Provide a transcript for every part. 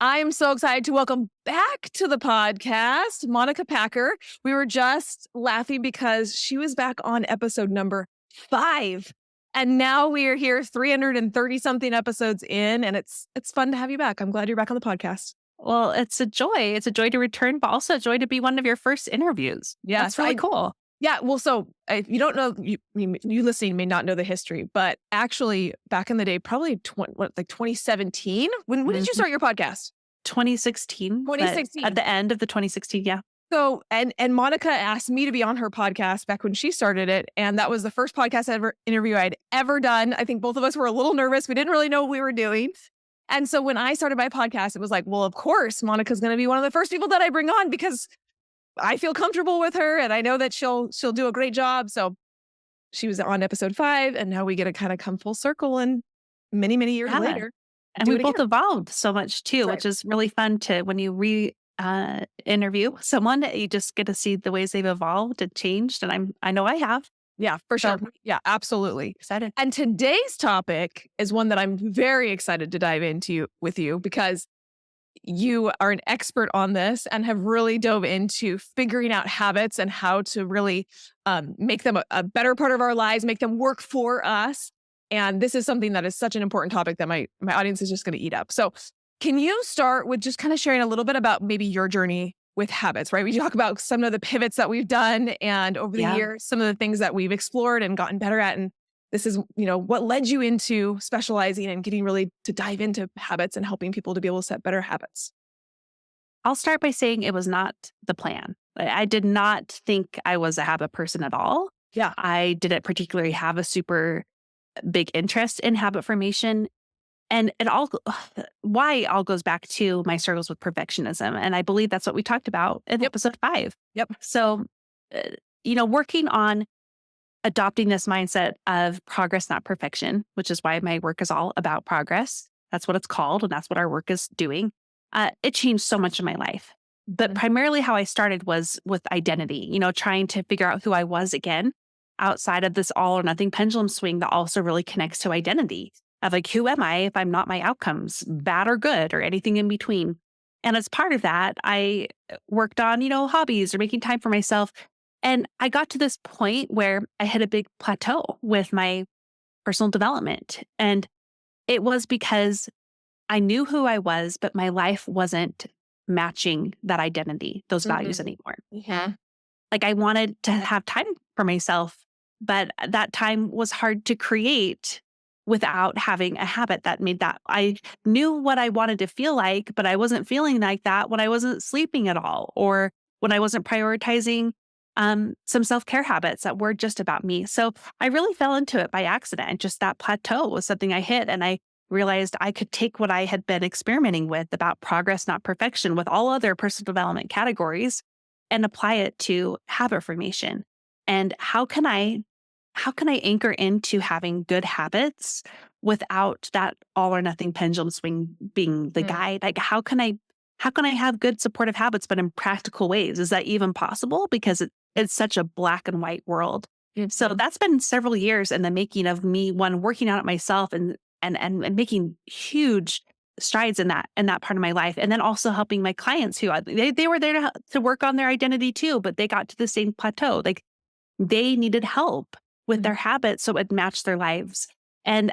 I'm so excited to welcome back to the podcast, Monica Packer. We were just laughing because she was back on episode number 5. And now we are here 330 something episodes in, and it's fun to have you back. I'm glad you're back on the podcast. Well, it's a joy. It's a joy to return, but also a joy to be one of your first interviews. Yes, That's really cool. Yeah, well, so if you don't know, you listening may not know the history, but actually back in the day, probably 2017. When did you start your podcast? 2016. 2016. At the end of the 2016, yeah. So, and Monica asked me to be on her podcast back when she started it. And that was the first podcast interview I'd ever done. I think both of us were a little nervous. We didn't really know what we were doing. And so when I started my podcast, it was like, well, of course, Monica's going to be one of the first people that I bring on because I feel comfortable with her and I know that she'll do a great job. So she was on episode 5 and now we get to kind of come full circle and many, many years later. And we both evolved so much too, which is really fun to when you interview someone, you just get to see the ways they've evolved and changed. And I know I have. Yeah, for sure. Yeah, absolutely. Excited. And today's topic is one that I'm very excited to dive into with you because you are an expert on this and have really dove into figuring out habits and how to really make them a better part of our lives, make them work for us. And this is something that is such an important topic that my audience is just going to eat up. So can you start with just kind of sharing a little bit about maybe your journey with habits, right? We talk about some of the pivots that we've done and over the years, some of the things that we've explored and gotten better at. And this is, what led you into specializing and getting really to dive into habits and helping people to be able to set better habits. I'll start by saying it was not the plan. I did not think I was a habit person at all. Yeah. I didn't particularly have a super big interest in habit formation. And why it all goes back to my struggles with perfectionism. And I believe that's what we talked about in episode 5. Yep. So, working on adopting this mindset of progress, not perfection, which is why my work is all about progress. That's what it's called. And that's what our work is doing. It changed so much in my life. But primarily how I started was with identity, trying to figure out who I was again outside of this all or nothing pendulum swing that also really connects to identity of like, who am I if I'm not my outcomes, bad or good or anything in between. And as part of that, I worked on, hobbies or making time for myself. And I got to this point where I hit a big plateau with my personal development. And it was because I knew who I was, but my life wasn't matching that identity, those values anymore. Yeah. Like I wanted to have time for myself, but that time was hard to create without having a habit that made that. I knew what I wanted to feel like, but I wasn't feeling like that when I wasn't sleeping at all or when I wasn't prioritizing some self-care habits that were just about me. So I really fell into it by accident. Just that plateau was something I hit. And I realized I could take what I had been experimenting with about progress, not perfection, with all other personal development categories and apply it to habit formation. And how can I anchor into having good habits without that all or nothing pendulum swing being the guide? Like, how can I have good supportive habits, but in practical ways? Is that even possible? Because it's such a black and white world. So that's been several years in the making of me, working on it myself and making huge strides in that part of my life. And then also helping my clients who they were there to work on their identity too, but they got to the same plateau. Like they needed help with their habits so it matched their lives. And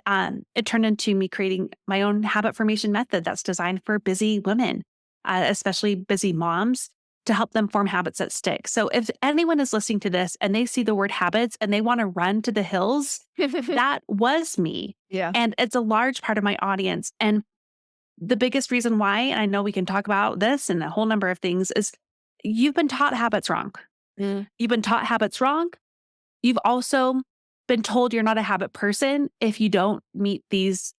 it turned into me creating my own habit formation method that's designed for busy women, especially busy moms, to help them form habits that stick. So if anyone is listening to this and they see the word habits and they want to run to the hills, that was me. Yeah. And it's a large part of my audience. And the biggest reason why, and I know we can talk about this and a whole number of things, is you've been taught habits wrong. You've been taught habits wrong. You've also been told you're not a habit person if you don't meet these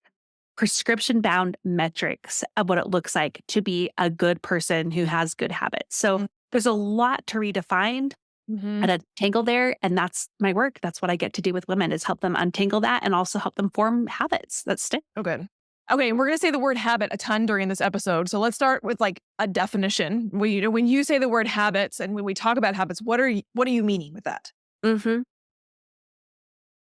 prescription-bound metrics of what it looks like to be a good person who has good habits. So there's a lot to redefine and untangle there. And that's my work. That's what I get to do with women, is help them untangle that and also help them form habits that stick. Oh, good. Okay, and we're going to say the word habit a ton during this episode. So let's start with like a definition. When you say the word habits and when we talk about habits, what are you meaning with that?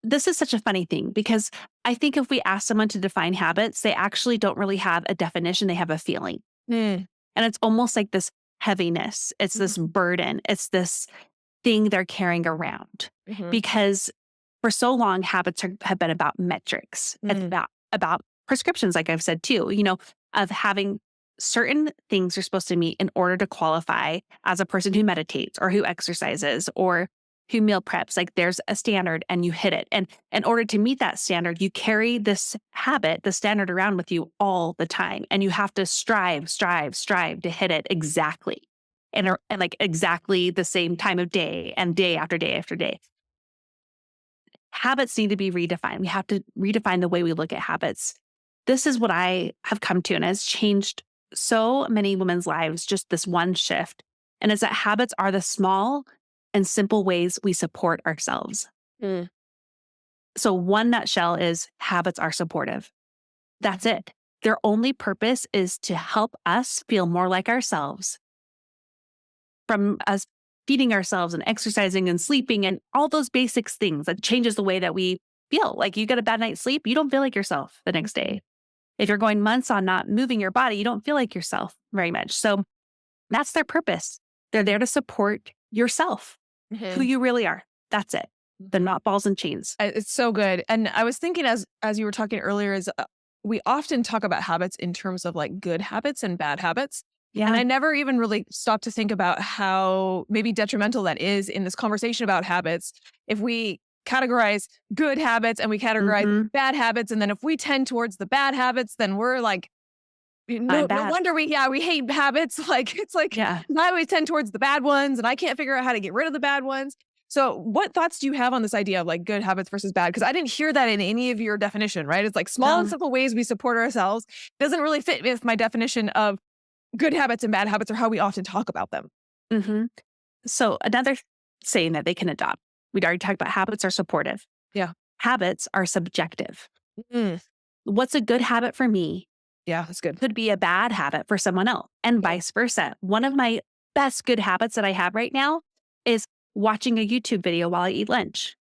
This is such a funny thing because I think if we ask someone to define habits, they actually don't really have a definition. They have a feeling. Mm. And it's almost like this heaviness. It's this Mhm. burden. It's this thing they're carrying around Mhm. because for so long, habits have been about metrics. It's Mm. about prescriptions, like I've said too, of having certain things you're supposed to meet in order to qualify as a person who meditates or who exercises or who meal preps. Like there's a standard and you hit it. And in order to meet that standard, you carry this habit, the standard around with you all the time. And you have to strive to hit it exactly. And like exactly the same time of day and day after day after day. Habits need to be redefined. We have to redefine the way we look at habits. This is what I have come to and has changed so many women's lives, just this one shift. And it's that habits are the small and simple ways we support ourselves. Mm. So, one nutshell is habits are supportive. That's it. Their only purpose is to help us feel more like ourselves from us feeding ourselves and exercising and sleeping and all those basics things that changes the way that we feel. Like you get a bad night's sleep, you don't feel like yourself the next day. If you're going months on not moving your body, you don't feel like yourself very much. So that's their purpose. They're there to support yourself, who Mhm. you really are. That's it. They're not balls and chains. It's so good. And I was thinking as you were talking earlier is we often talk about habits in terms of like good habits and bad habits. And Yeah. I never even really stopped to think about how maybe detrimental that is in this conversation about habits. If we categorize good habits and we categorize Hmm. bad habits, and then if we tend towards the bad habits, then we're like, I'm no bad. wonder we hate habits. Like it's like Yeah. I always tend towards the bad ones and I can't figure out how to get rid of the bad ones. So what thoughts do you have on this idea of like good habits versus bad? Because I didn't hear that in any of your definition, right? It's like small and No. simple ways we support ourselves. Doesn't really fit with my definition of good habits and bad habits or how we often talk about them. Hmm. So another saying that they can adopt. We'd already talked about habits are supportive. Yeah. Habits are subjective. Mm. What's a good habit for me Yeah, that's good. could be a bad habit for someone else, and Yeah. vice versa. One of my best good habits that I have right now is watching a YouTube video while I eat lunch.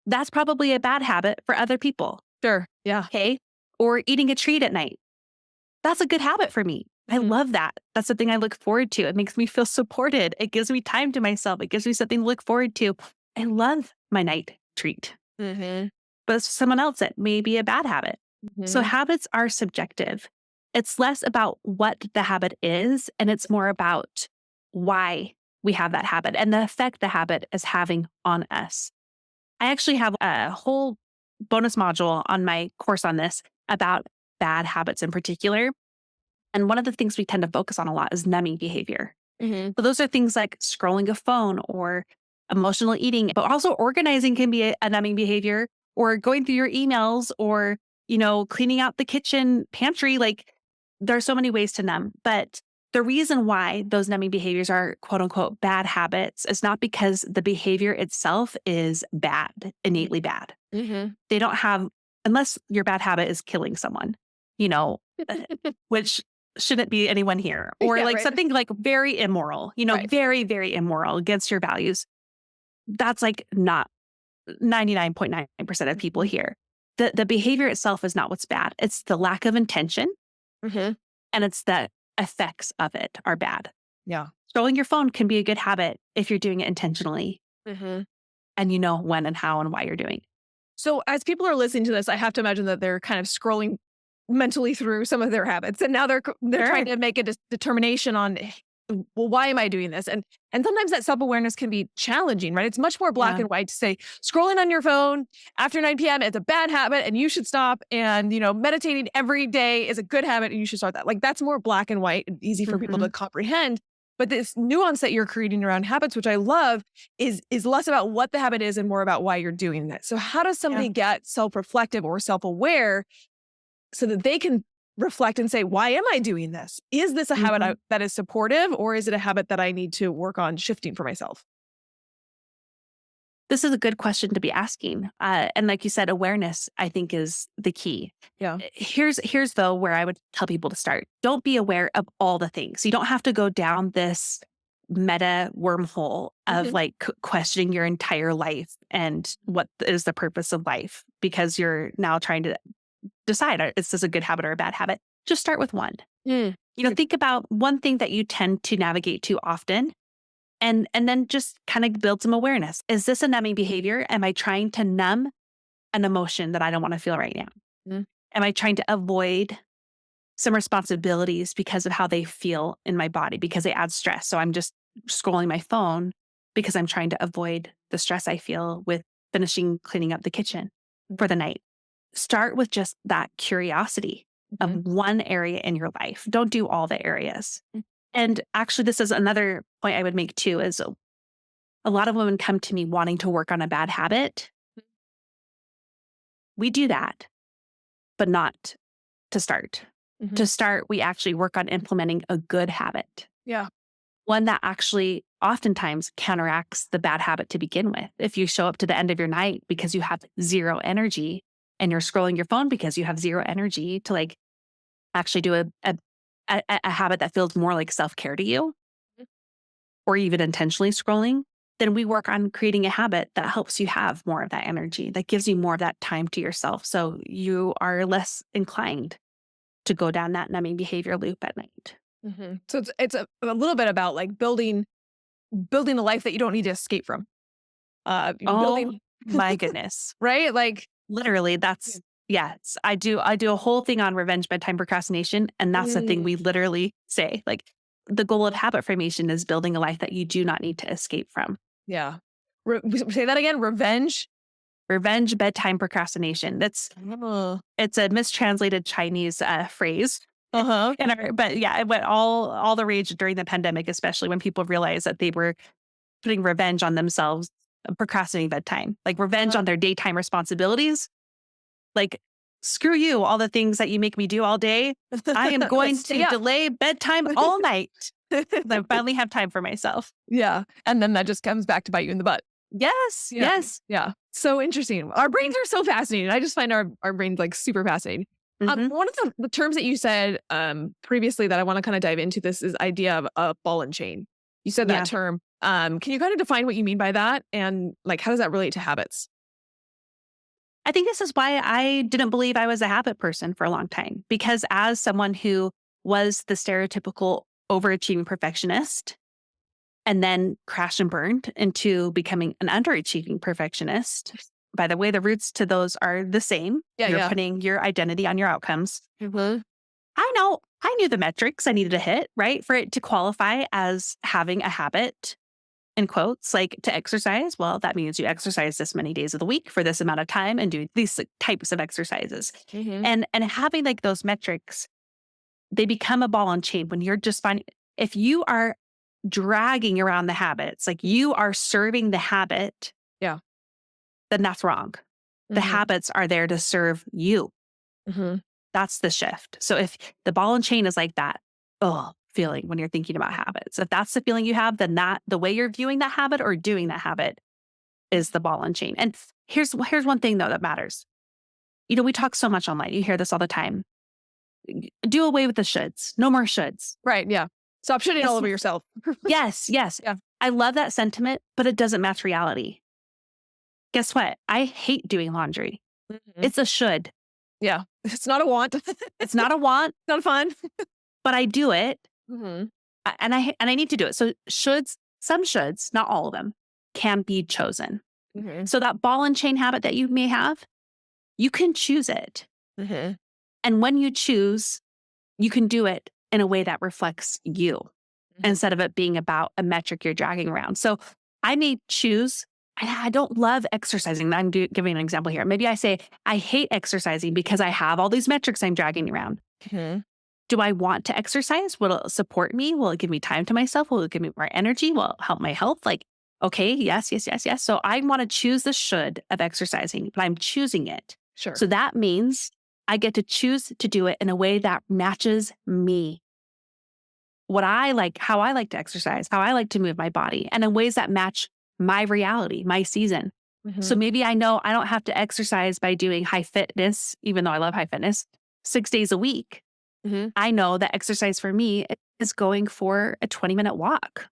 That's probably a bad habit for other people. Sure. Yeah. Okay. Or eating a treat at night. That's a good habit for me. I Mhm. love that. That's something I look forward to. It makes me feel supported. It gives me time to myself. It gives me something to look forward to. I love my night treat. Mhm. But for someone else, it may be a bad habit. So Mhm. habits are subjective. It's less about what the habit is, and it's more about why we have that habit and the effect the habit is having on us. I actually have a whole bonus module on my course on this about bad habits in particular. And one of the things we tend to focus on a lot is numbing behavior. Mhm. So those are things like scrolling a phone or emotional eating, but also organizing can be a numbing behavior or going through your emails or, cleaning out the kitchen pantry. Like there are so many ways to numb, but the reason why those numbing behaviors are quote unquote bad habits is not because the behavior itself is bad, innately bad. Mhm. They don't have, unless your bad habit is killing someone, you know, which shouldn't be anyone here, or Yeah, like right. something like very immoral, Right. very, very immoral against your values. That's like not 99.9% of people Mhm. here. The behavior itself is not what's bad. It's the lack of intention Mhm. and it's the effects of it are bad. Yeah. Scrolling your phone can be a good habit if you're doing it intentionally Mhm. and you know when and how and why you're doing it. So as people are listening to this, I have to imagine that they're kind of scrolling mentally through some of their habits, and now they're trying Sure. to make a determination on, well, why am I doing this? And sometimes that self awareness can be challenging, right? It's much more black Yeah. and white to say scrolling on your phone after 9 p.m. it's a bad habit and you should stop, and meditating every day is a good habit and you should start that. Like that's more black and white and easy for people to Hmm. comprehend. But this nuance that you're creating around habits, which I love, is less about what the habit is and more about why you're doing that. So how does Yeah. somebody get self-reflective or self-aware so that they can reflect and say, why am I doing this? Is this a habit Hmm. that is supportive or is it a habit that I need to work on shifting for myself? This is a good question to be asking. And like you said, awareness, I think, is the key. Yeah. Here's though where I would tell people to start. Don't be aware of all the things. You don't have to go down this meta wormhole of Mhm. like questioning your entire life and what is the purpose of life because you're now trying to decide is this a good habit or a bad habit. Just start with one. Mm. Think about one thing that you tend to navigate to often and then just kind of build some awareness. Is this a numbing behavior? Am I trying to numb an emotion that I don't want to feel right now? Mm. Am I trying to avoid some responsibilities because of how they feel in my body because they add stress? So I'm just scrolling my phone because I'm trying to avoid the stress I feel with finishing cleaning up the kitchen for the night. Start with just that curiosity of Mhm. one area in your life. Don't do all the areas. Mm. And actually, this is another point I would make too is a lot of women come to me wanting to work on a bad habit. We do that, but not to start. Mhm. To start, we actually work on implementing a good habit, Yeah. one that actually oftentimes counteracts the bad habit to begin with. If you show up to the end of your night because you have zero energy and you're scrolling your phone because you have zero energy to like actually do a habit that feels more like self-care to you or even intentionally scrolling, then we work on creating a habit that helps you have more of that energy, that gives you more of that time to yourself. So you are less inclined to go down that numbing behavior loop at night. Mhm. So it's a little bit about, like, building a life that you don't need to escape from. Oh Building my goodness. right? Like Literally, yeah. yes. I do a whole thing on revenge bedtime procrastination. And that's the thing Mm. we literally say. Like the goal of habit formation is building a life that you do not need to escape from. Yeah. Say that again? Revenge? Revenge bedtime procrastination. Uh, It's a mistranslated Chinese phrase. uh-huh. But yeah, it went all the rage during the pandemic, especially when people realized that they were putting revenge on themselves, procrastinating bedtime, like revenge Uh, on their daytime responsibilities. Like, screw you, all the things that you make me do all day. I am going stay to up. delay bedtime all night. I finally have time for myself. Yeah, and then that just comes back to bite you in the butt. Yes, Yeah, yes. yeah. So interesting. Our brains are so fascinating. I just find our brains, like, super fascinating. Hmm. One of the terms that you said, previously that I wanna kinda dive into this is idea of a ball and chain. You said that Yeah. term. Can you kinda define what you mean by that? And, like, how does that relate to habits? I think this is why I didn't believe I was a habit person for a long time, because as someone who was the stereotypical overachieving perfectionist and then crashed and burned into becoming an underachieving perfectionist. By the way, the roots to those are the same. Yeah, You're yeah. putting your identity on your outcomes. Mhm. I knew the metrics I needed to hit, right? For it to qualify as having a habit, in quotes, like to exercise. Well, that means you exercise this many days of the week for this amount of time and do these like, types of exercises. Mhm. And having like those metrics, they become a ball and chain when you're just finding if you are dragging around the habits, like you are serving the habit, Yeah. then that's wrong. The Mhm. habits are there to serve you. Mhm. That's the shift. So if the ball and chain is like that, feeling when you're thinking about habits, if that's the feeling you have, then that the way you're viewing that habit or doing that habit is the ball and chain. And here's one thing though that matters. We talk so much online. You hear this all the time. Do away with the shoulds. No more shoulds. Right, yeah. Stop shitting all Guess over yourself. yes, yes. Yeah. I love that sentiment, but it doesn't match reality. Guess what? I hate doing laundry. Mhm. It's a should. Yeah. It's not a want. It's not a want, Not fun. but I do it Mhm. and I need to do it. So shoulds, some shoulds, not all of them, can be chosen. Mhm. So that ball and chain habit that you may have, you can choose it. Mhm. And when you choose, you can do it in a way that reflects you Mhm. instead of it being about a metric you're dragging around. So I may choose, I don't love exercising. Giving an example here. Maybe I say, I hate exercising because I have all these metrics I'm dragging around. Mhm. Do I want to exercise? Will it support me? Will it give me time to myself? Will it give me more energy? Will it help my health? Like, okay, yes, yes, yes, yes. So I want to choose the should of exercising, but I'm choosing it. Sure. So that means I get to choose to do it in a way that matches me, what I like, how I like to exercise, how I like to move my body, and in ways that match my reality, my season. So Mhm. maybe I know I don't have to exercise by doing high fitness, even though I love high fitness, 6 days a week. Mhm. I know that exercise for me is going for a 20-minute walk.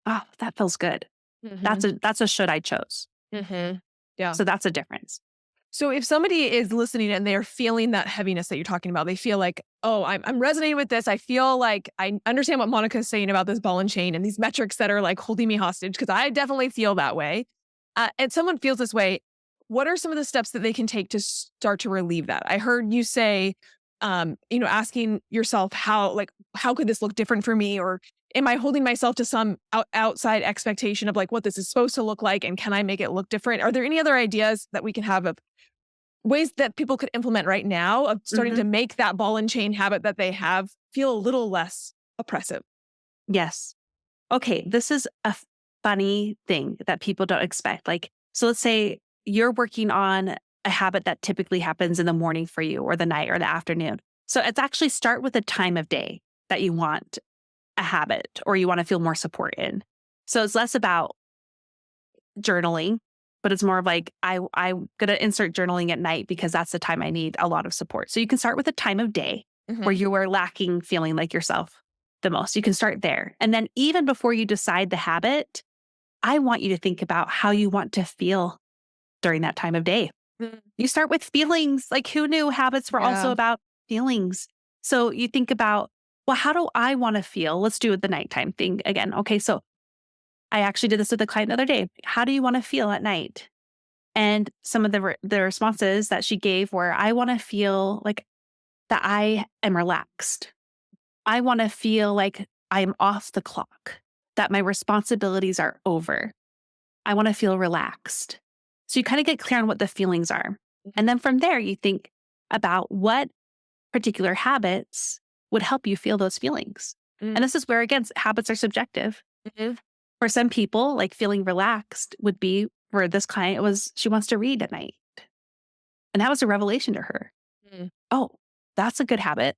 Oh, that feels good. Mhm. That's a should I chose. Mhm. Yeah. So that's a difference. So if somebody is listening and they're feeling that heaviness that you're talking about, they feel like, oh, I'm resonating with this. I feel like I understand what Monica's saying about this ball and chain and these metrics that are like holding me hostage because I definitely feel that way. And someone feels this way. What are some of the steps that they can take to start to relieve that? I heard you say, asking yourself how could this look different for me? Or am I holding myself to some outside expectation of like what this is supposed to look like? And can I make it look different? Are there any other ideas that we can have of ways that people could implement right now of starting Mhm. to make that ball and chain habit that they have feel a little less oppressive? Yes. Okay, this is a funny thing that people don't expect. Like, so let's say you're working on a habit that typically happens in the morning for you, or the night, or the afternoon. So it's actually start with a time of day that you want a habit or you want to feel more support in. So it's less about journaling, but it's more of like, I'm going to insert journaling at night because that's the time I need a lot of support. So you can start with a time of day where Mhm. you are lacking feeling like yourself the most. You can start there. And then even before you decide the habit, I want you to think about how you want to feel during that time of day. Mm. You start with feelings. Like, who knew habits were also Yeah. about feelings? So you think about, well, how do I want to feel? Let's do the nighttime thing again. Okay. So I actually did this with a client the other day. How do you want to feel at night? And some of the responses that she gave were, I want to feel like that I am relaxed. I want to feel like I'm off the clock, that my responsibilities are over. I want to feel relaxed. So you kind of get clear on what the feelings are. And then from there, you think about what particular habits would help you feel those feelings. Mm. And this is where, again, habits are subjective. Mhm. For some people, like feeling relaxed would be, for this client, it was she wants to read at night. And that was a revelation to her. Mm. Oh, that's a good habit.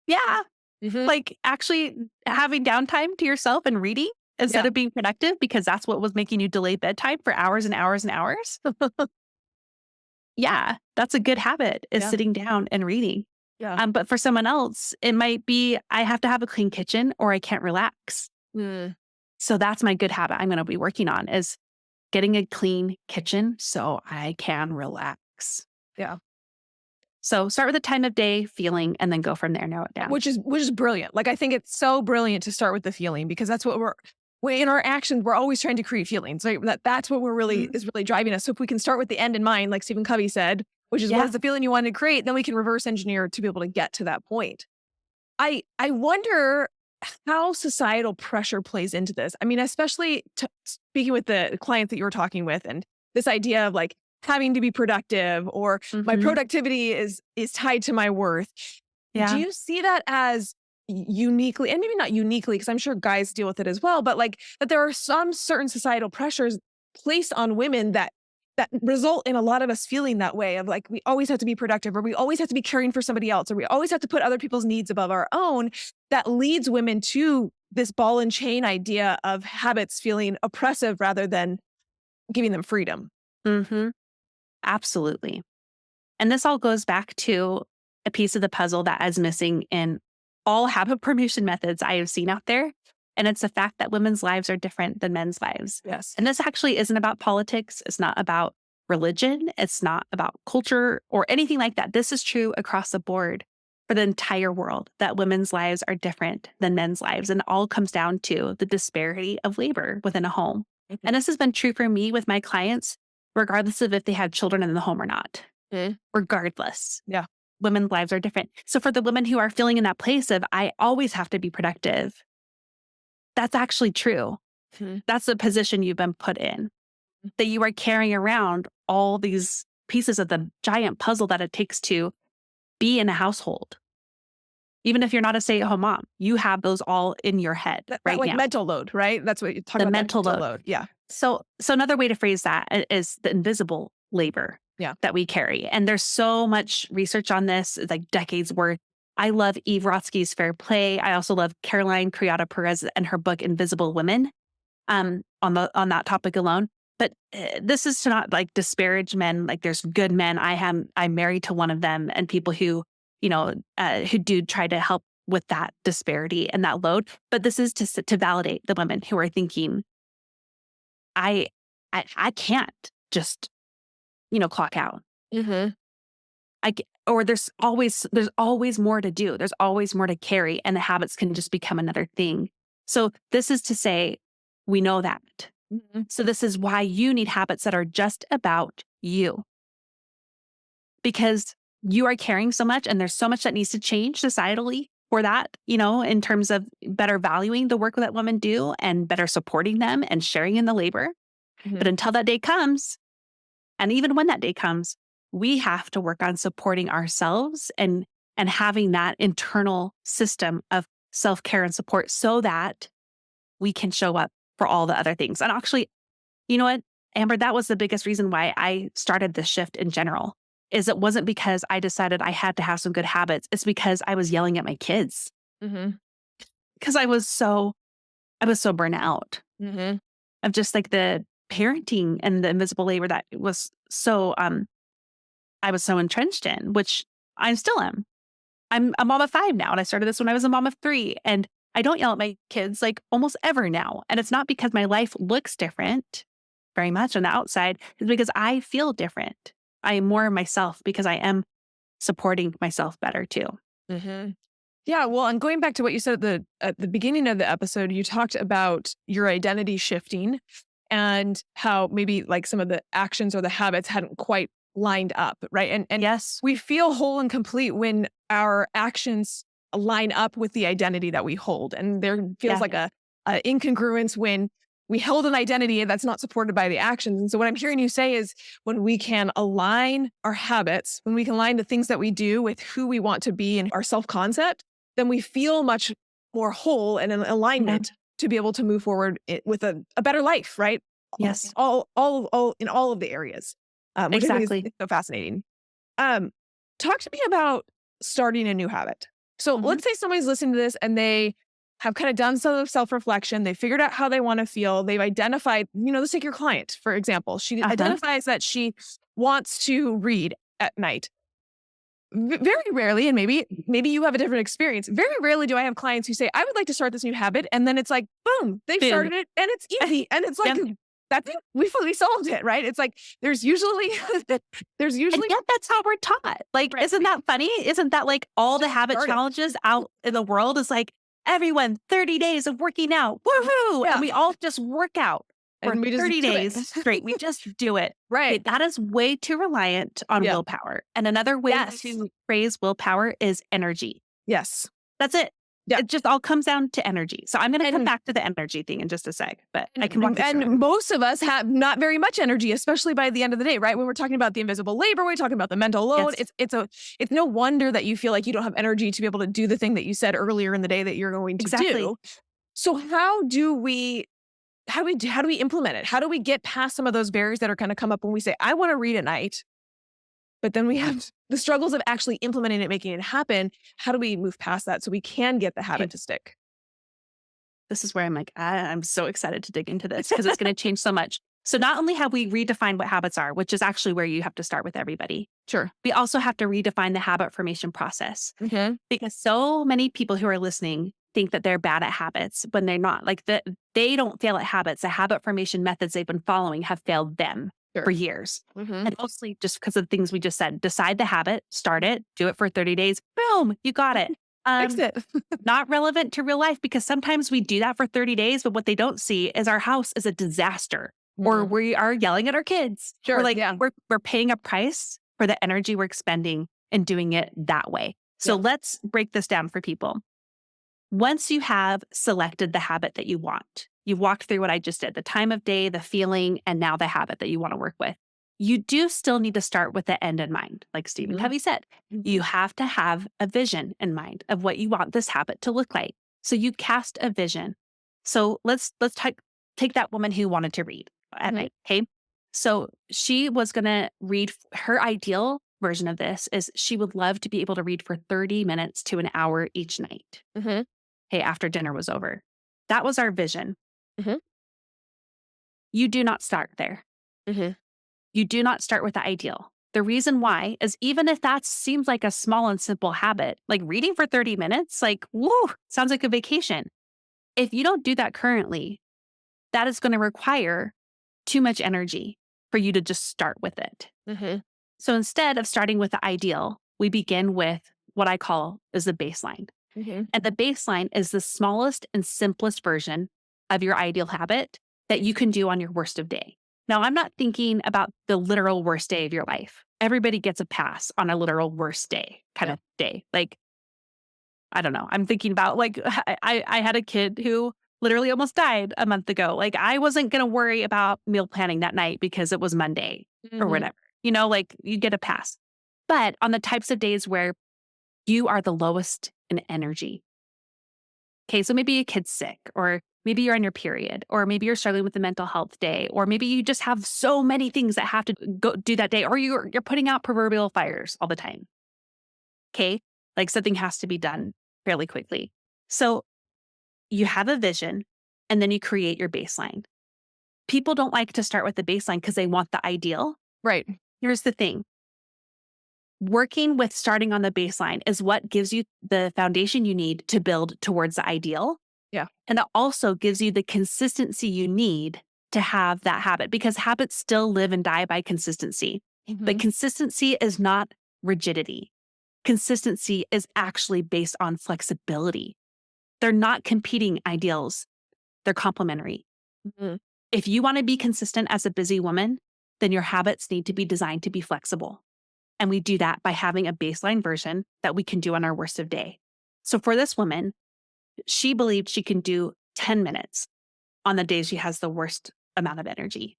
Yeah. Mhm. Like actually having downtime to yourself and reading instead Yeah. of being productive because that's what was making you delay bedtime for hours and hours and hours. Yeah, that's a good habit, is Yeah. sitting down and reading. Yeah. But for someone else, it might be, I have to have a clean kitchen or I can't relax. Mm. So that's my good habit I'm going to be working on, is getting a clean kitchen so I can relax. Yeah. So start with the time of day, feeling, and then go from there, narrow it down. Which is brilliant. Like I think it's so brilliant to start with the feeling because that's what we in our actions we're always trying to create feelings. Right? That's what we're really Mhm. is really driving us. So if we can start with the end in mind, like Stephen Covey said, which is what Yeah. is the feeling you want to create, then we can reverse engineer to be able to get to that point. I wonder how societal pressure plays into this. I mean, especially speaking with the clients that you were talking with, and this idea of like having to be productive or my Mhm. productivity is tied to my worth. Do Yeah. you see that as uniquely, and maybe not uniquely, because I'm sure guys deal with it as well, but like that there are some certain societal pressures placed on women that result in a lot of us feeling that way of like we always have to be productive or we always have to be caring for somebody else or we always have to put other people's needs above our own, that leads women to this ball and chain idea of habits feeling oppressive rather than giving them freedom. Mhm. Absolutely. And this all goes back to a piece of the puzzle that is missing in all habit formation methods I have seen out there. And it's the fact that women's lives are different than men's lives. Yes. And this actually isn't about politics. It's not about religion. It's not about culture or anything like that. This is true across the board for the entire world, that women's lives are different than men's lives. And it all comes down to the disparity of labor within a home. Mhm. And this has been true for me with my clients, regardless of if they had children in the home or not. Mhm. Regardless, Yeah. women's lives are different. So for the women who are feeling in that place of, I always have to be productive, that's actually true. Mhm. That's the position you've been put in, that you are carrying around all these pieces of the giant puzzle that it takes to be in a household. Even if you're not a stay-at-home mom, you have those all in your head That right like now. mental load, right? That's what you talk The about, that mental mental load. load. Yeah. So another way to phrase that is the invisible labor Yeah. that we carry. And there's so much research on this, like decades worth. I love Eve Rodsky's Fair Play. I also love Caroline Criado Perez and her book Invisible Women, on that topic alone. But this is to not like disparage men. Like there's good men. I'm married to one of them, and people who, who do try to help with that disparity and that load. But this is to validate the women who are thinking, I can't just, clock out. Mhm. Or there's always more to do. There's always more to carry, and the habits can just become another thing. So this is to say, we know that. Mhm. So this is why you need habits that are just about you, because you are carrying so much and there's so much that needs to change societally for that, in terms of better valuing the work that women do and better supporting them and sharing in the labor. But Mhm. until that day comes, and even when that day comes, we have to work on supporting ourselves and having that internal system of self-care and support so that we can show up for all the other things. And actually, you know what, Amber, that was the biggest reason why I started this shift in general. Is it wasn't because I decided I had to have some good habits. It's because I was yelling at my kids Mhm. because I was so burnt out Mhm. of just like the parenting and the invisible labor that was so I was so entrenched in, which I still am. I'm a mom of 5 now, and I started this when I was a mom of 3, and I don't yell at my kids, like, almost ever now, and it's not because my life looks different very much on the outside, it's because I feel different. I am more myself because I am supporting myself better too. Mhm. Yeah, well, and going back to what you said at the beginning of the episode, you talked about your identity shifting and how maybe like some of the actions or the habits hadn't quite lined up, right? And Yes. we feel whole and complete when our actions line up with the identity that we hold. And there feels Yeah. like a incongruence when we held an identity that's not supported by the actions. And so what I'm hearing you say is when we can align our habits, when we can align the things that we do with who we want to be and our self-concept, then we feel much more whole and in Yeah. alignment to be able to move forward with a better life, right? Yes. All in all of the areas, which I think is Exactly. so fascinating. Um, Talk to me about starting a new habit. So Mhm. let's say somebody's listening to this and they have kind of done some self-reflection. They figured out how they want to feel. They've identified, let's take your client, for example. She Uh-huh. identifies that she wants to read at night. Very rarely, and maybe you have a different experience. Very rarely do I have clients who say, "I would like to start this new habit," and then it's like, boom, they've Boom. started it, and it's easy, and it's like, Yep. that's it. We fully solved it, right? It's like there's usually there's And usually yet that's how we're taught. Like, right. isn't that funny? Isn't that like all the Just habit start it. challenges out in the world is like everyone 30 days of working out. Woohoo! And Yeah, we all just work out for and we just 30 do it. days straight. We just do it. Okay, Right. that is way too reliant on Yeah. willpower. And another way Yes. to phrase willpower is energy. Yes. That's it. Yeah. It just all comes down to energy. So I'm going to come And back to the energy thing in just a sec, but I And can walk you through it. and most of us have not very much energy, especially by the end of the day, right? When we're talking about the invisible labor, we're talking about the mental load. Yes. It's no wonder that you feel like you don't have energy to be able to do the thing that you said earlier in the day that you're going to Exactly. do. So how do we implement it? How do we get past some of those barriers that are going to come up when we say I want to read at night, but then we have the struggles of actually implementing it, making it happen. How do we move past that so we can get the habit Okay. to stick? This is where I'm like, I'm so excited to dig into this because it's going to change so much. So not only have we redefined what habits are, which is actually where you have to start with everybody, Sure. we also have to redefine the habit formation process Mhm. because so many people who are listening think that they're bad at habits when they're not. Like they don't fail at habits. The habit formation methods they've been following have failed them for Sure. years. Mhm. And mostly just because of the things we just said. Decide the habit, start it, do it for 30 days. Boom, you got it. Fixed it. Not relevant to real life because sometimes we do that for 30 days, but what they don't see is our house is a disaster or Mhm. we are yelling at our kids. We're Sure. like, Yeah. we're paying a price for the energy we're expending and doing it that way. So Yeah. let's break this down for people. Once you have selected the habit that you want, you've walked through what I just did, the time of day, the feeling, and now the habit that you want to work with. You do still need to start with the end in mind. Like Stephen Mhm. Covey said, you have to have a vision in mind of what you want this habit to look like. So you cast a vision. So let's take that woman who wanted to read at Mhm. night. Okay. So she was going to read her ideal version of this is she would love to be able to read for 30 minutes to an hour each night. Mhm. Hey, after dinner was over. That was our vision. Mhm. You do not start there. Mhm. You do not start with the ideal. The reason why is even if that seems like a small and simple habit, like reading for 30 minutes, like, woo, sounds like a vacation. If you don't do that currently, that is going to require too much energy for you to just start with it. Mhm. So instead of starting with the ideal, we begin with what I call is the baseline. Mhm. And the baseline is the smallest and simplest version of your ideal habit that you can do on your worst of day. Now, I'm not thinking about the literal worst day of your life. Everybody gets a pass on a literal worst day kind Yeah. of day. Like, I don't know. I'm thinking about like I had a kid who literally almost died a month ago. Like I wasn't going to worry about meal planning that night because it was Monday or Mhm. whatever. Like you get a pass. But on the types of days where you are the lowest in energy. Okay, so maybe a kid's sick, or maybe you're on your period, or maybe you're struggling with a mental health day, or maybe you just have so many things that have to go do that day, or you're putting out proverbial fires all the time. Okay, like something has to be done fairly quickly. So you have a vision, and then you create your baseline. People don't like to start with the baseline because they want the ideal. Right. Here's the thing: working with starting on the baseline is what gives you the foundation you need to build towards the ideal. Yeah. And it also gives you the consistency you need to have that habit because habits still live and die by consistency. But Mhm. consistency is not rigidity. Consistency is actually based on flexibility. They're not competing ideals, they're complementary. Mhm. If you want to be consistent as a busy woman, then your habits need to be designed to be flexible. And we do that by having a baseline version that we can do on our worst of day. So for this woman, she believed she can do 10 minutes on the days she has the worst amount of energy.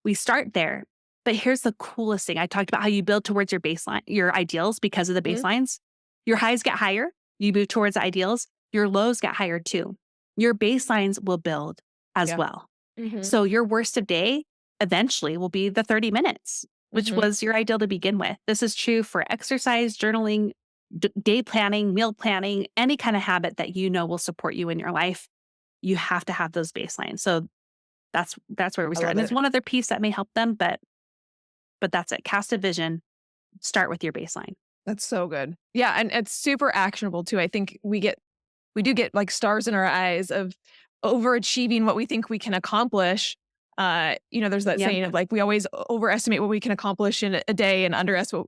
We start there. But here's the coolest thing. I talked about how you build towards your baseline, your ideals because of the Mhm. baselines. Your highs get higher, you move towards the ideals, your lows get higher too. Your baselines will build as Yeah. well. Mhm. So your worst of day eventually will be the 30 minutes, which Mhm. was your ideal to begin with. This is true for exercise, journaling, day planning, meal planning, any kind of habit that you know will support you in your life. You have to have those baselines. So that's where we I start. love And there's it. one other piece that may help them, but that's it. Cast a vision, start with your baseline. That's so good. Yeah, and it's super actionable too. I think we do get like stars in our eyes of overachieving what we think we can accomplish. There's that Yep, saying of like we always overestimate what we can accomplish in a day and underestimate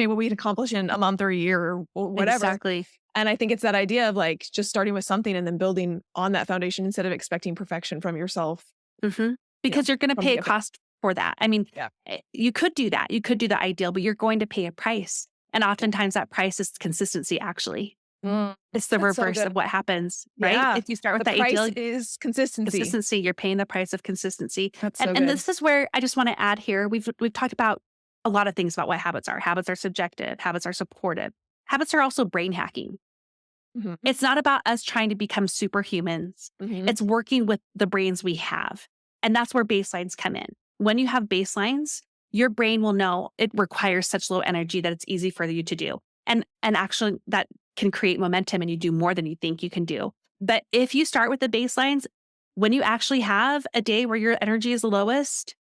what we can accomplish in a month or a year or whatever. exactly. And I think it's that idea of like just starting with something and then building on that foundation instead of expecting perfection from yourself, hmm you know, Because you're going to from pay the a get-go. cost for that. I mean, Yeah. you could do that. You could do the ideal, but you're going to pay a price. And oftentimes that price is consistency, actually. Mm, It's the that's so reverse of good. what happens, right? Yeah. If you start with The the price ideal is consistency. consistency, you're paying the price of consistency. That's And so and good. this is where I just want to add here. We've talked about a lot of things about what habits are. Habits are subjective, habits are supportive. Habits are also brain hacking. Mhm. It's not about us trying to become superhumans. Mhm. It's working with the brains we have. And that's where baselines come in. When you have baselines, your brain will know it requires such low energy that it's easy for you to do. And actually that can create momentum and you do more than you think you can do. But if you start with the baselines, when you actually have a day where your energy is the lowest,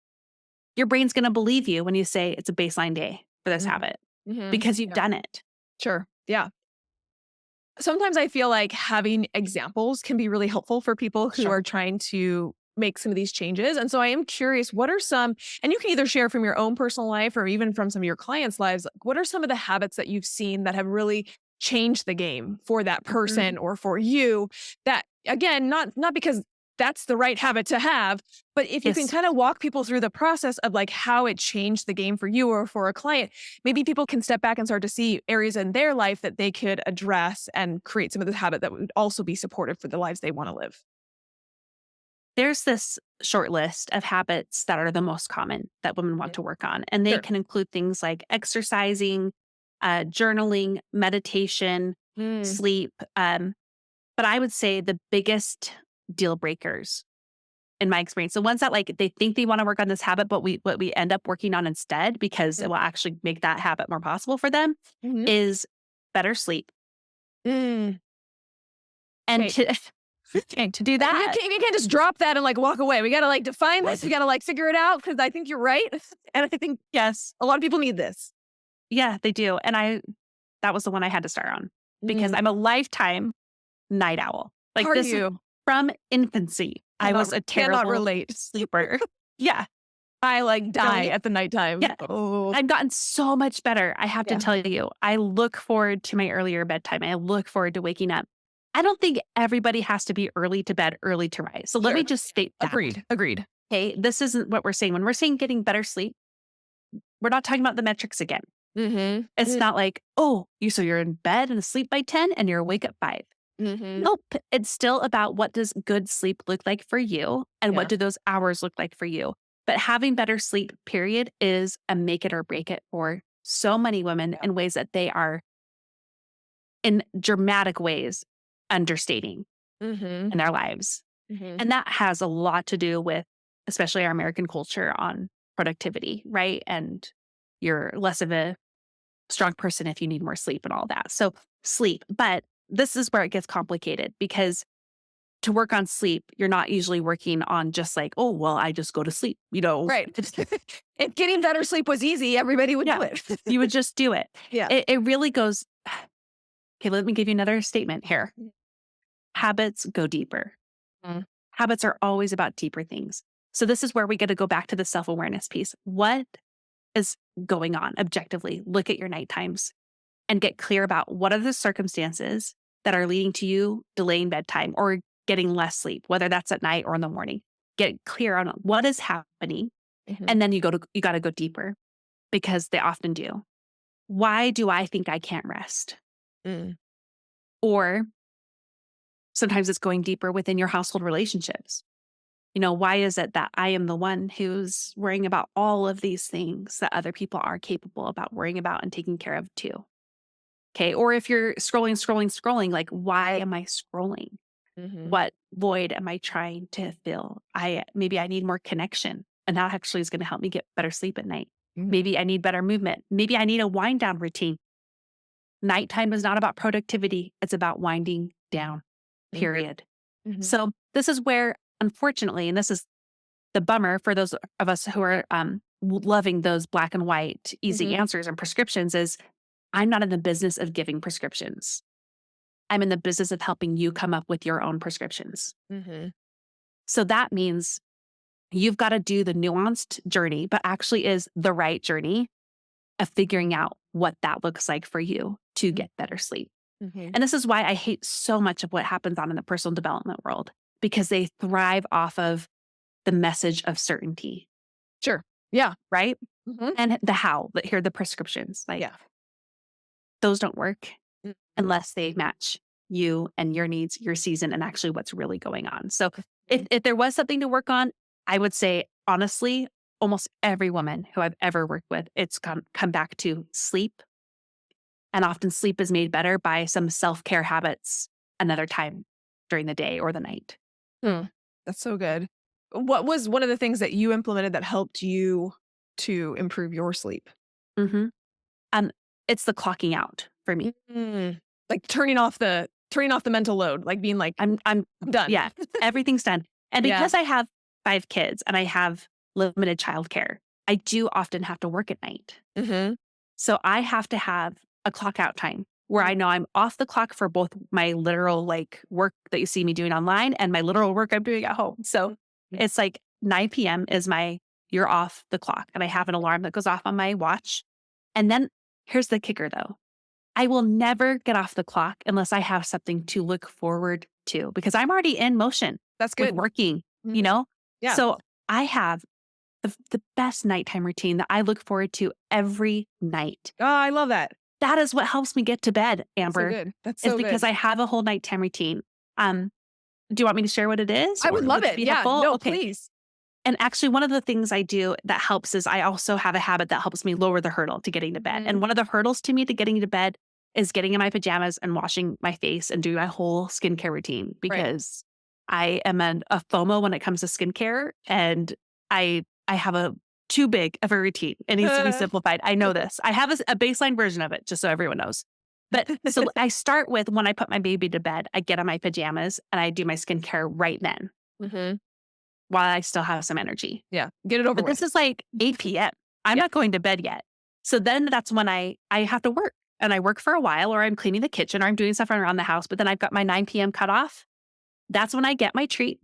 your brain's going to believe you when you say it's a baseline day for this Mhm. habit Mhm. because you've Yeah. done it. Sure. Yeah. Sometimes I feel like having examples can be really helpful for people who Sure. are trying to make some of these changes. And so I am curious, what are some, and you can either share from your own personal life or even from some of your clients' lives, like, what are some of the habits that you've seen that have really changed the game for that Mhm. person or for you that again, not because that's the right habit to have, but if you can Yes. kind of walk people through the process of like how it changed the game for you or for a client, maybe people can step back and start to see areas in their life that they could address and create some of the habit that would also be supportive for the lives they want to live. There's this short list of habits that are the most common that women want Mhm. to work on, and they Sure. can include things like exercising, journaling, meditation, Mm, sleep. But I would say the biggest deal breakers in my experience, the ones that like they think they want to work on this habit, but what we end up working on instead because mm, it will actually make that habit more possible for them mhm. is better sleep. Mm. And Okay. to do that, You can't just drop that and like walk away. We got to like define this. We got to like figure it out because I think you're right. And I think yes, a lot of people need this. yeah, they do. And that was the one I had to start on because Mm. I'm a lifetime night owl. Like Are this is you? from infancy. I was a Cannot terrible relate. sleeper. Yeah. I like die Right? at the nighttime. Yeah. Oh, I've gotten so much better. I have to yeah. tell you, I look forward to my earlier bedtime. I look forward to waking up. I don't think everybody has to be early to bed, early to rise. So let me Sure. just state that. Agreed. Agreed. Okay. This isn't what we're saying. When we're saying getting better sleep, we're not talking about the metrics again. Mhm. It's not like, oh, so you're in bed and asleep by 10 and you're awake at 5. Mhm. Nope. It's still about what does good sleep look like for you and what Yeah. do those hours look like for you. But having better sleep, period, is a make it or break it for so many women Yeah. in ways that they are in dramatic ways understating Mhm. in their lives. Mhm. And that has a lot to do with, especially our American culture on productivity, right? And you're less of a strong person if you need more sleep and all that. So, sleep. But this is where it gets complicated because to work on sleep, you're not usually working on just like, oh, well, I just go to sleep, Right. If getting better sleep was easy, everybody would do Yeah, it. you would just do it. Yeah. It really goes, okay, let me give you another statement here. Habits go deeper. Mm. Habits are always about deeper things. So, this is where we get to go back to the self awareness piece. What is going on objectively? Look at your night times and get clear about what are the circumstances that are leading to you delaying bedtime or getting less sleep, whether that's at night or in the morning. Get clear on what is happening. Mhm. And then you got to go deeper because they often do. Why do I think I can't rest? Mm. Or sometimes it's going deeper within your household relationships. Why is it that I am the one who's worrying about all of these things that other people are capable about worrying about and taking care of too? Okay. Or if you're scrolling, like, why am I scrolling? Mhm. What void am I trying to fill? Maybe I need more connection. And that actually is going to help me get better sleep at night. Mhm. Maybe I need better movement. Maybe I need a wind down routine. Nighttime is not about productivity. It's about winding down, Mhm. period. Mhm. So this is where, unfortunately, and this is the bummer for those of us who are loving those black and white, easy Mhm. answers and prescriptions is I'm not in the business of giving prescriptions. I'm in the business of helping you come up with your own prescriptions. Mhm. So that means you've got to do the nuanced journey, but actually is the right journey of figuring out what that looks like for you to Mhm. get better sleep. Mhm. And this is why I hate so much of what happens on in the personal development world because they thrive off of the message of certainty, Sure. Yeah. right? Mhm. And the how, but here are the prescriptions. Like Yeah. those don't work Mm. unless they match you and your needs, your season, and actually what's really going on. So Mhm. if there was something to work on, I would say honestly, almost every woman who I've ever worked with, it's come back to sleep. And often sleep is made better by some self-care habits another time during the day or the night. Hmm. That's so good. What was one of the things that you implemented that helped you to improve your sleep? hmm Um, it's the clocking out for me. Mm. Like turning off the mental load, like being like, I'm "I'm done." yeah, everything's done. And Yeah. because I have 5 kids and I have limited childcare, I do often have to work at night. Mhm. So I have to have a clock out time where I Mm. know I'm off the clock for both my literal like work that you see me doing online and my literal work I'm doing at home. So Mhm. it's like 9 p.m. is my you're off the clock. And I have an alarm that goes off on my watch. And then here's the kicker though. I will never get off the clock unless I have something to look forward to because I'm already in motion That's with good. working, you Mhm. know? Yeah. So I have the best nighttime routine that I look forward to every night. Oh, I love that. That is what helps me get to bed, That's so Amber, good. That's is so because good. I have a whole nighttime routine. Um, do you want me to share what it is I would or love would it it. be Yeah. helpful? No, Okay. please. And actually, one of the things I do that helps is I also have a habit that helps me lower the hurdle to getting to bed. Mhm. And one of the hurdles to me to getting to bed is getting in my pajamas and washing my face and doing my whole skincare routine Right. because I am a FOMO when it comes to skincare. And I have a too big of a routine. It needs to be simplified. I know this. I have a baseline version of it, just so everyone knows. But so I start with when I put my baby to bed, I get on my pajamas and I do my skincare right then Mhm. while I still have some energy. Yeah. Get it over But this with. is like 8 PM. I'm Yeah. not going to bed yet. So then that's when I have to work and I work for a while or I'm cleaning the kitchen or I'm doing stuff around the house, but then I've got my 9 p.m. cutoff. That's when I get my treat.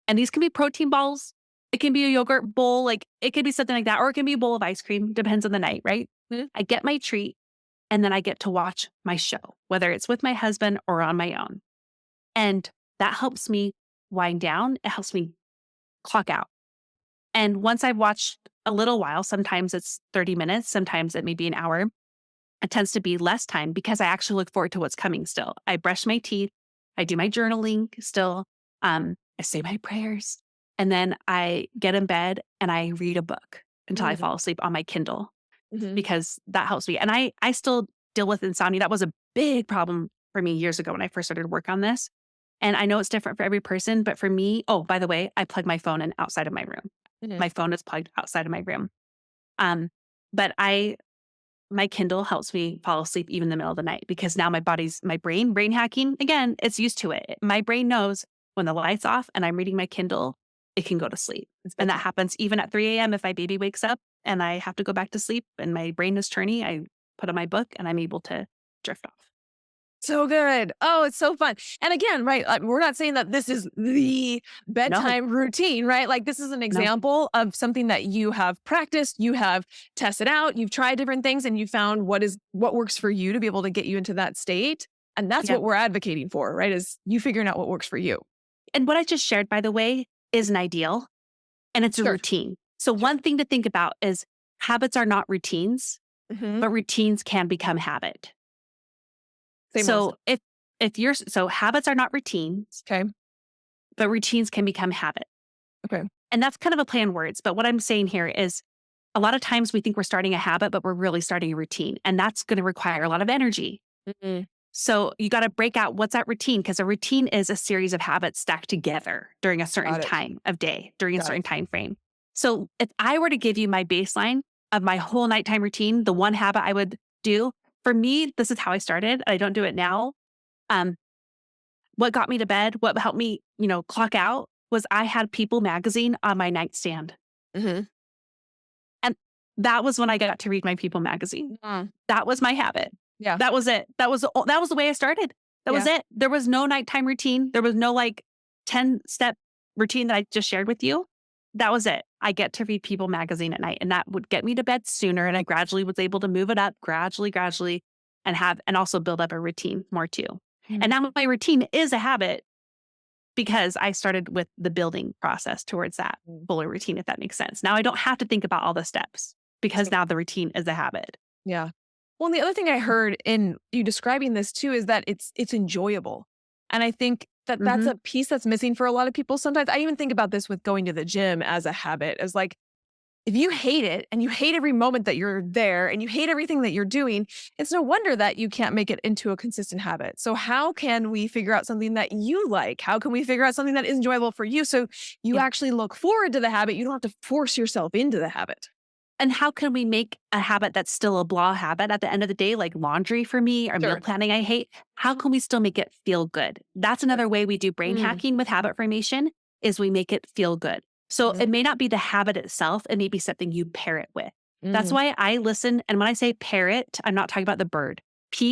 And these can be protein balls. It can be a yogurt bowl, like it could be something like that, or it can be a bowl of ice cream, depends on the night, right? Mhm. I get my treat and then I get to watch my show, whether it's with my husband or on my own. And that helps me wind down. It helps me clock out. And once I've watched a little while, sometimes it's 30 minutes, sometimes it may be an hour. It tends to be less time because I actually look forward to what's coming still. I brush my teeth, I do my journaling still, I say my prayers, and then I get in bed and I read a book until I Mhm. fall asleep on my Kindle Mhm. because that helps me. And I still deal with insomnia. That was a big problem for me years ago when I first started to work on this. And I know it's different for every person, but for me, oh, by the way, I plug my phone in outside of my room. Mhm. My phone is plugged outside of my room. Um, but my Kindle helps me fall asleep even in the middle of the night because now my brain hacking, again, it's used to it. My brain knows when the light's off and I'm reading my Kindle, it can go to sleep. It's And that bedtime. happens even at 3 a.m. if my baby wakes up and I have to go back to sleep and my brain is churny, I put on my book and I'm able to drift off. So good. Oh, it's so fun. And again, right, we're not saying that this is the No, bedtime routine, right? Like this is an no. example of something that you have practiced, you have tested out, you've tried different things and you found what works for you to be able to get you into that state. And that's Yeah. what we're advocating for, right? Is you figuring out what works for you. And what I just shared, by the way, is an ideal and it's a Sure. routine. So Sure. one thing to think about is habits are not routines, Mhm. but routines can become habit. Say more. So if you're so habits are not routines, Okay. but routines can become habit. Okay. And that's kind of a play on words. But what I'm saying here is a lot of times we think we're starting a habit, but we're really starting a routine. And that's going to require a lot of energy. Mhm. So you got to break out what's that routine because a routine is a series of habits stacked together during a certain Got it. time of day, during a Got it. certain time frame. So if I were to give you my baseline of my whole nighttime routine, the one habit I would do, for me, this is how I started. I don't do it now. Um, what got me to bed, what helped me, clock out was I had People magazine on my nightstand. Mhm. And that was when I got to read my People magazine. Mm. That was my habit. Yeah. That was it. That was the way I started. That was Yeah. it. There was no nighttime routine. There was no like 10-step routine that I just shared with you. That was it. I get to read People magazine at night and that would get me to bed sooner. And I gradually was able to move it up gradually and also build up a routine more too. And Mm. now my routine is a habit because I started with the building process towards that Mm. fuller routine, if that makes sense. Now I don't have to think about all the steps because So now the routine is a habit. yeah. Well, and the other thing I heard in you describing this too is that it's enjoyable. And I think that that's Hmm. a piece that's missing for a lot of people. Sometimes I even think about this with going to the gym as a habit, as like if you hate it and you hate every moment that you're there and you hate everything that you're doing, it's no wonder that you can't make it into a consistent habit. So how can we figure out something that you like? How can we figure out something that is enjoyable for you so you Yeah. actually look forward to the habit? You don't have to force yourself into the habit. And how can we make a habit that's still a blah habit at the end of the day, like laundry for me or meal Sure. planning I hate? How can we still make it feel good? That's another way we do brain Mm. hacking with habit formation is we make it feel good. So Mhm. it may not be the habit itself, it may be something you pair it with. That's Mhm. why I listen. And when I say pair it, I'm not talking about the bird.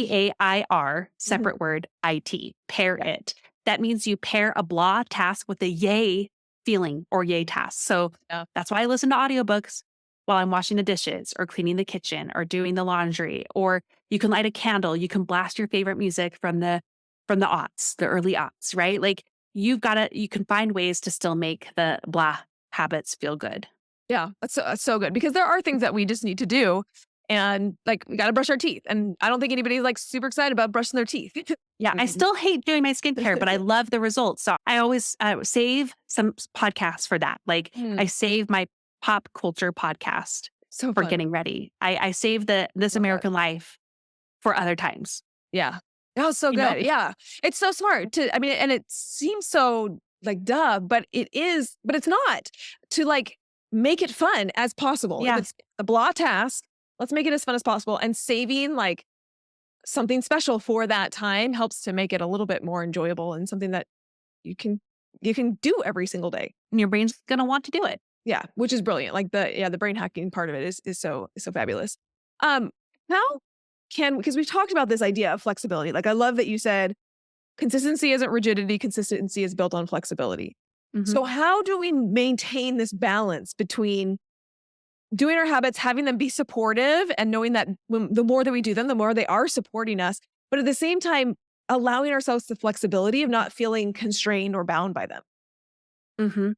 PAIR, Mhm. separate word, IT, pair Yeah. it. That means you pair a blah task with a yay feeling or yay task. So Yeah. that's why I listen to audiobooks while I'm washing the dishes or cleaning the kitchen or doing the laundry. Or you can light a candle, you can blast your favorite music from the aughts, the early aughts, right? Like you can find ways to still make the blah habits feel good. Yeah, that's so good because there are things that we just need to do, and like we got to brush our teeth, and I don't think anybody's like super excited about brushing their teeth. Yeah, I Mm. still hate doing my skincare, but I love the results. So I always save some podcasts for that. Like I Mm, save my pop culture podcast so for fun, getting ready. I save the This love that. American Life for other times. Yeah, that was so You know? good. Yeah, it's so smart to. I mean, and it seems so like duh, but it is. But it's not to like make it fun as possible. If Yeah. it's a blah task, let's make it as fun as possible, and saving like something special for that time helps to make it a little bit more enjoyable and something that you can you can do every single day. And your brain's gonna want to do it. Yeah, which is brilliant. Like the brain hacking part of it is so fabulous. Um, how can because we've talked about this idea of flexibility. Like I love that you said consistency isn't rigidity, consistency is built on flexibility. Mhm. So, how do we maintain this balance between doing our habits, having them be supportive, and knowing that the more that we do them, the more they are supporting us, but at the same time, allowing ourselves the flexibility of not feeling constrained or bound by them? Mhm.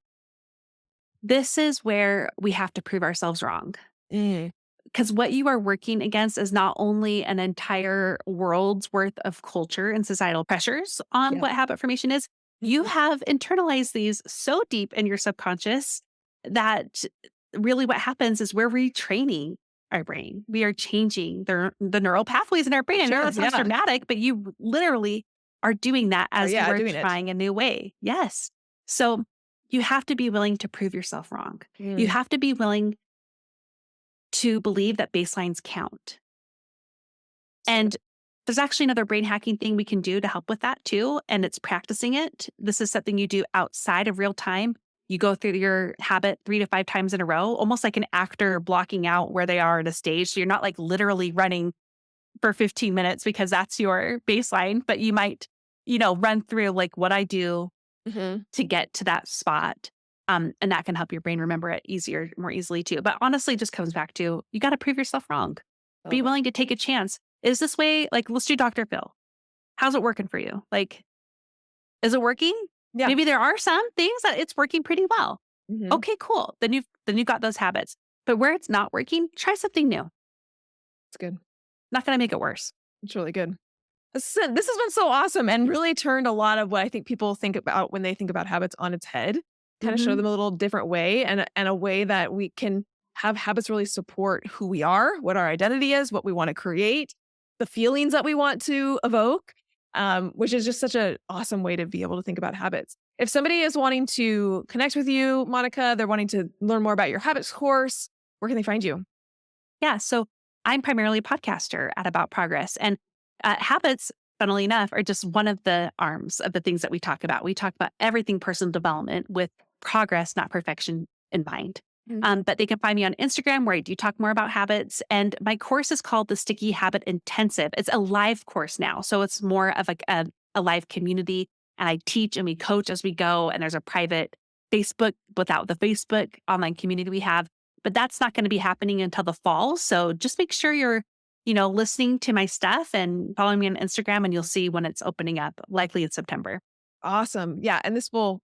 This is where we have to prove ourselves wrong. Mm, Because what you are working against is not only an entire world's worth of culture and societal pressures on yeah. what habit formation is, you Mhm. have internalized these so deep in your subconscious that really what happens is we're retraining our brain. We are changing the neural pathways in our brain. I know Sure. that sounds Yeah. dramatic, but you literally are doing that Oh, as you yeah. are Doing it. trying a new way. Yes. So you have to be willing to prove yourself wrong. You Mm, have to be willing to believe that baselines count. so good. And there's actually another brain hacking thing we can do to help with that too. And it's practicing it. This is something you do outside of real time. You go through your habit 3 to 5 times in a row, almost like an actor blocking out where they are at a stage. So you're not like literally running for 15 minutes because that's your baseline, but you might, run through like what I do Mhm. to get to that spot. And that can help your brain remember it more easily too. But honestly, it just comes back to you got to prove yourself wrong. Be Love it. willing to take a chance. Is this way, like, let's do Dr. Phil. How's it working for you? Like, is it working? Yeah. Maybe there are some things that it's working pretty well. Mhm. Okay, cool. Then you've got those habits. But where it's not working, try something new. It's good. Not gonna make it worse. It's really good. This has been so awesome and really turned a lot of what I think people think about when they think about habits on its head, kind of show Hmm. them a little different way and a way that we can have habits really support who we are, what our identity is, what we want to create, the feelings that we want to evoke, which is just such an awesome way to be able to think about habits. If somebody is wanting to connect with you, Monica, they're wanting to learn more about your habits course, where can they find you? Yeah. So I'm primarily a podcaster at About Progress. And habits, funnily enough, are just one of the arms of the things that we talk about. We talk about everything personal development with progress, not perfection in mind. Mhm. But they can find me on Instagram where I do talk more about habits. And my course is called the Sticky Habit Intensive. It's a live course now. So it's more of a live community. And I teach and we coach as we go. And there's a private Facebook without the Facebook online community we have, but that's not going to be happening until the fall. So just make sure you're, listening to my stuff and following me on Instagram and you'll see when it's opening up, likely in September. Awesome. Yeah, and this will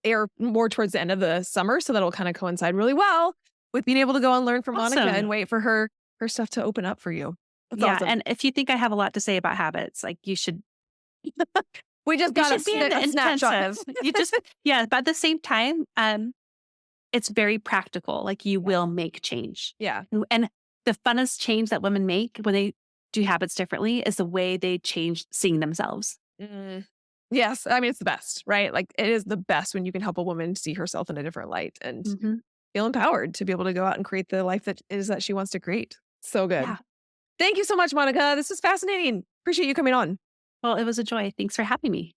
air more towards the end of the summer, so that'll kinda coincide really well with being able to go and learn from Monica Awesome. and wait for her stuff to open up for you. That's Yeah. awesome. And if you think I have a lot to say about habits, like We just you got should be in the a snapshot. intensive. Yeah. But at the same time, it's very practical. Like you will make change. Yeah. And the funnest change that women make when they do habits differently is the way they change seeing themselves. Mm. Yes, I mean, it's the best, right? Like, it is the best when you can help a woman see herself in a different light and Hmm. feel empowered to be able to go out and create the life that she wants to create. So good. Yeah. Thank you so much, Monica. This was fascinating. Appreciate you coming on. Well, it was a joy. Thanks for having me.